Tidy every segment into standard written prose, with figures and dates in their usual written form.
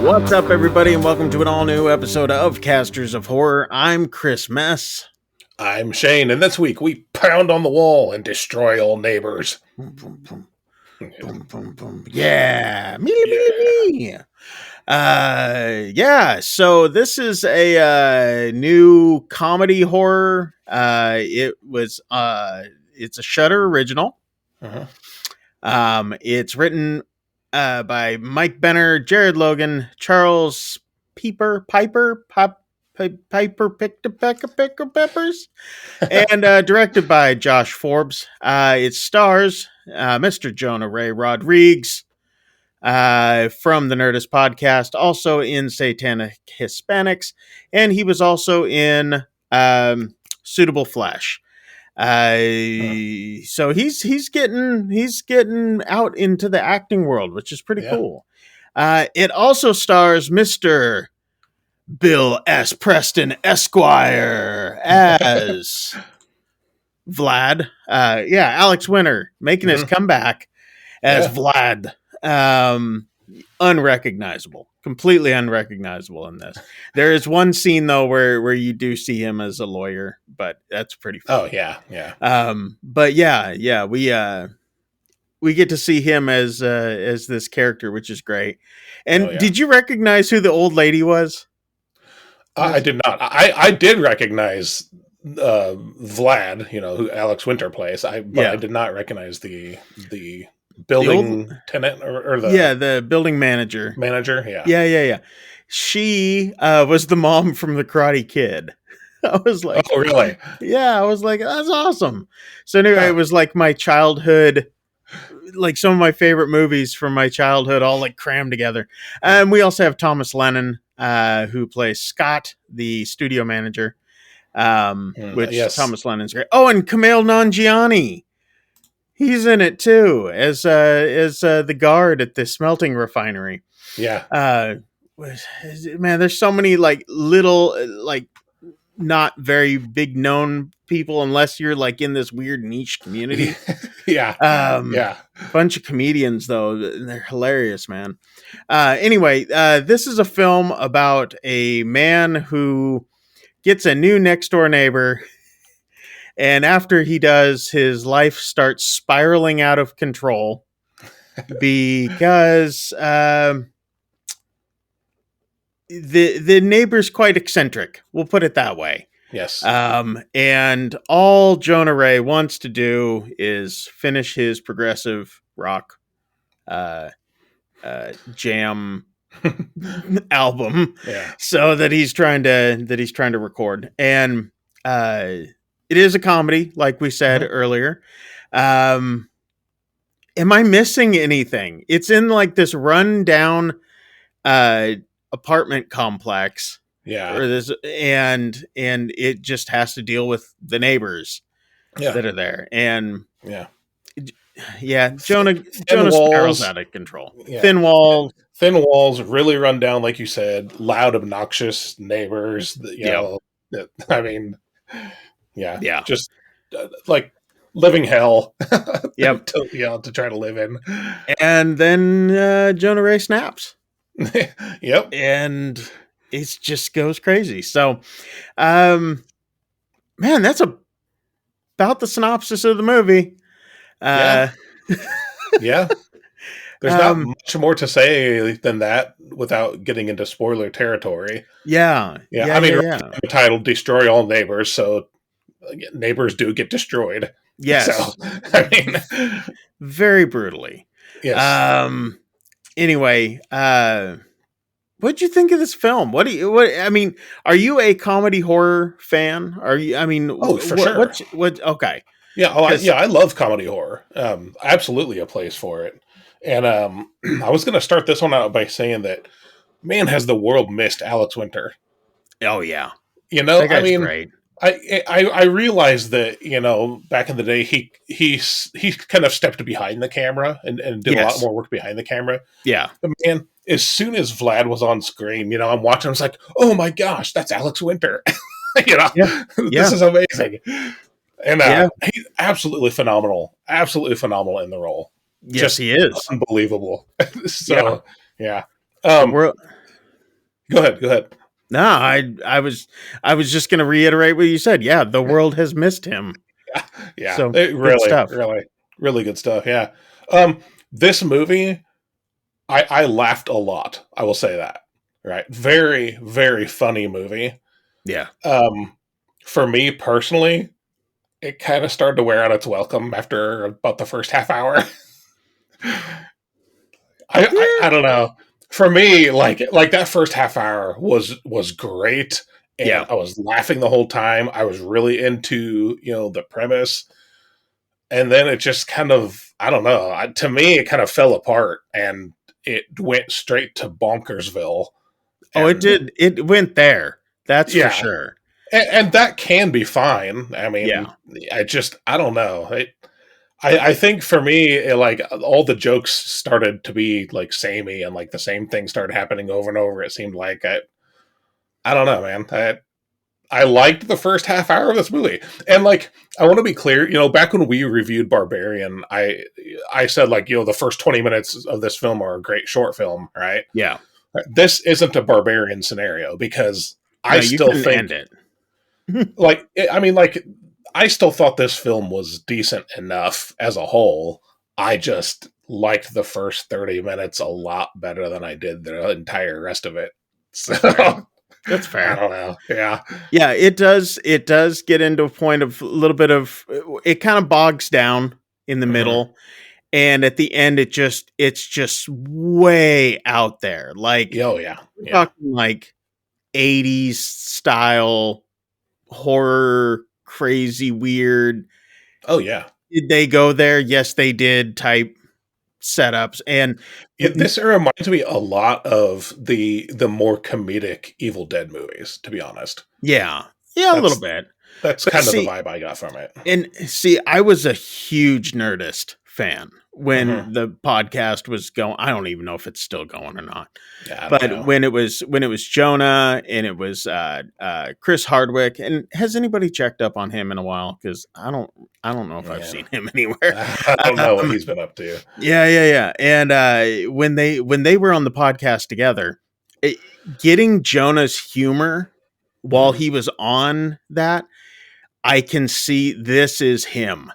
What's up, everybody, and welcome to an all-new episode of Casters of Horror. I'm Chris Mess. I'm Shane, and this week we pound on the wall and destroy all neighbors. Boom, boom, boom. Boom, boom, boom. Yeah. Me. So this is a new comedy horror. It's a Shudder original. Uh-huh. It's written by Mike Benner, Jared Logan, Charles Piper Peppers, and directed by Josh Forbes. It stars Mr. Jonah Ray Rodriguez from the Nerdist podcast, also in Satanic Hispanics, and he was also in Suitable Flesh. So he's getting out into the acting world, which is pretty cool. It also stars Mr. Bill S. Preston Esquire as Vlad. Alex Winter making his comeback as Vlad. Unrecognizable, completely unrecognizable in this. There is one scene though where you do see him as a lawyer, but that's pretty funny. We get to see him as this character, which is great. And did you recognize who the old lady was? I did not. I did recognize Vlad, who Alex Winter plays. I did not recognize the building tenant or the building manager. Yeah. She was the mom from The Karate Kid. I was like, oh really? Yeah, I was like, that's awesome. So anyway, it was like my childhood, like some of my favorite movies from my childhood, all like crammed together. And we also have Thomas Lennon, who plays Scott, the studio manager. Thomas Lennon's great. Oh, and Kumail Nanjiani. He's in it too, as the guard at the smelting refinery. Yeah. Man, there's so many like little like not very big known people unless you're like in this weird niche community. Bunch of comedians though, they're hilarious, man. Anyway, this is a film about a man who gets a new next door neighbor. And after he does, his life starts spiraling out of control because the neighbor's quite eccentric. We'll put it that way. Yes. And all Jonah Ray wants to do is finish his progressive rock jam album, so that he's trying to record. And it is a comedy, like we said earlier. Am I missing anything? It's in like this rundown apartment complex. Yeah. Or this, and it just has to deal with the neighbors that are there. And Jonah spirals out of control. Yeah. Thin walls, really run down, like you said, loud, obnoxious neighbors. I mean, just like living hell. to try to live in. And then Jonah Ray snaps. Yep. And it just goes crazy. So, man, that's about the synopsis of the movie. Yeah. There's not much more to say than that without getting into spoiler territory. Yeah. The title "Destroy All Neighbors," so neighbors do get destroyed. Yes. So, very brutally. Yes. Anyway, what'd you think of this film? Are you a comedy horror fan? Are you? For sure. Okay. Yeah. I love comedy horror. Absolutely a place for it. And I was going to start this one out by saying that, man, has the world missed Alex Winter? Oh yeah. That guy's great. I realized that, back in the day, he kind of stepped behind the camera and did a lot more work behind the camera. Yeah. But man, as soon as Vlad was on screen, I'm watching, I was like, oh my gosh, that's Alex Winter. This is amazing. And he's absolutely phenomenal in the role. Yes, he is unbelievable. So, yeah. Go ahead. No, I was just going to reiterate what you said. Yeah, the world has missed him. Yeah, So really, really good stuff. Yeah. This movie, I laughed a lot. I will say that. Right. Very, very funny movie. Yeah. For me personally, it kind of started to wear out its welcome after about the first half hour. I don't know. For me, like that first half hour was great, and I was laughing the whole time. I was really into the premise, and then it just kind of, I don't know. To me, it kind of fell apart, and it went straight to Bonkersville. Oh, it did. It went there. That's for sure. And that can be fine. I mean, I don't know. I think for me, like all the jokes started to be like samey, and like the same thing started happening over and over. It seemed like I don't know, man. I liked the first half hour of this movie, and like I want to be clear, back when we reviewed Barbarian, I said like the first 20 minutes of this film are a great short film, right? Yeah. This isn't a Barbarian scenario because I still think it. like I mean like. I still thought this film was decent enough as a whole. I just liked the first 30 minutes a lot better than I did the entire rest of it. So that's fair. I don't know. Yeah. Yeah, it does get into a point of a little bit of, it kind of bogs down in the middle. And at the end, it's just way out there. Like, talking like 80s style horror, crazy, weird. Oh yeah. Did they go there? Yes, they did. Type setups, and this reminds me a lot of the more comedic Evil Dead movies. To be honest. Yeah, a little bit. That's kind of the vibe I got from it. And see, I was a huge Nerdist fan when the podcast was going. I don't even know if it's still going or not. Yeah, but when it was Jonah and it was Chris Hardwick, and has anybody checked up on him in a while? Because I don't know if I've seen him anywhere. I don't know what he's been up to. Yeah. And when they were on the podcast together, getting Jonah's humor while he was on that, I can see this is him.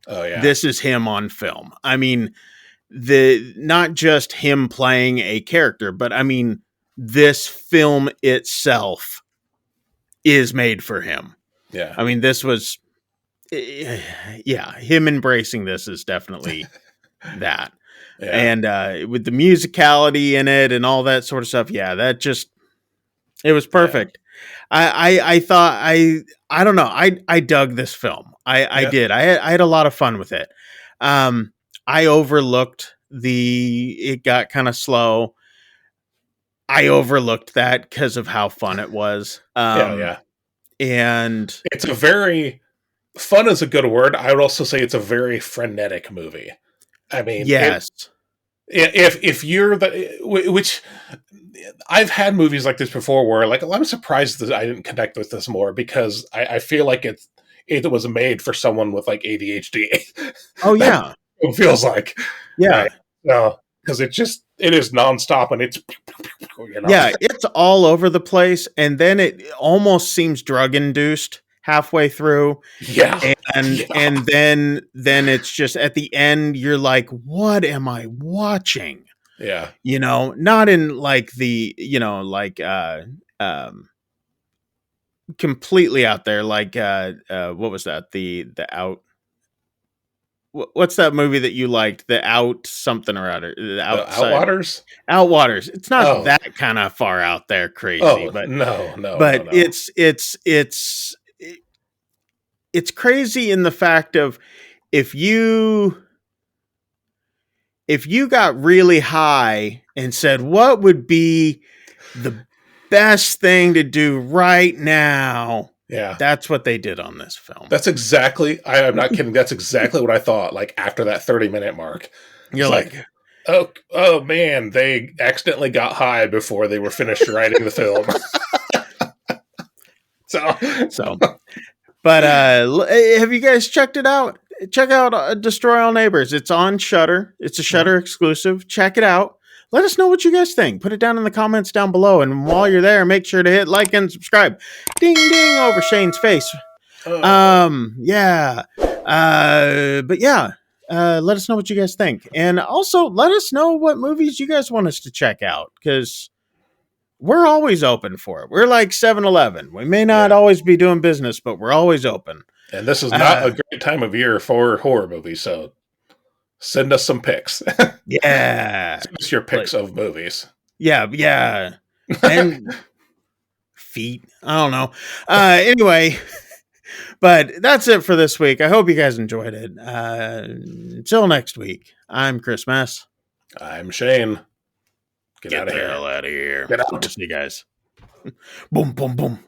Oh yeah, this is him on film. I mean, not just him playing a character, but I mean, this film itself is made for him. Yeah. I mean, this was, him embracing this is definitely that. Yeah. And with the musicality in it and all that sort of stuff, it was perfect. Yeah. I thought, I don't know. I dug this film. I did. I had a lot of fun with it. I overlooked it got kind of slow. I overlooked that because of how fun it was. Yeah. And it's a very, fun is a good word. I would also say it's a very frenetic movie. I mean, yes. If you're which I've had movies like this before where like I'm surprised that I didn't connect with this more because I feel like it was made for someone with like ADHD. Oh yeah. It feels like. Yeah. No, because it is nonstop and it's Yeah, it's all over the place, and then it almost seems drug induced halfway through. Yeah. And then it's just at the end you're like, what am I watching? Yeah. Not in like the, completely out there, like what was that? The out. What's that movie that you liked? The out something or other. The Outwaters. Outwaters. It's not that kind of far out there, crazy. But no. But no. It's crazy in the fact of if you got really high and said, what would be the best thing to do right now? Yeah. That's what they did on this film. That's exactly, I'm not kidding. That's exactly what I thought. Like after that 30-minute mark, you're like, oh man, they accidentally got high before they were finished writing the film. So, but have you guys checked it out? Check out Destroy All Neighbors. It's on Shudder. It's a Shudder exclusive. Check it out. let us know what you guys think. Put it down in the comments down below. And while you're there, make sure to hit like and subscribe. Ding, ding over Shane's face. Yeah. But yeah, let us know what you guys think. And also let us know what movies you guys want us to check out, because we're always open for it. We're like 7-Eleven. We may not always be doing business, but we're always open. And this is not a great time of year for horror movies, so send us some pics. Yeah. Send us your pics of movies. Yeah. And feet. I don't know. Anyway, but that's it for this week. I hope you guys enjoyed it. Until next week, I'm Chris Mess. I'm Shane. Get the hell out of here. Get out. See you guys. Boom, boom, boom.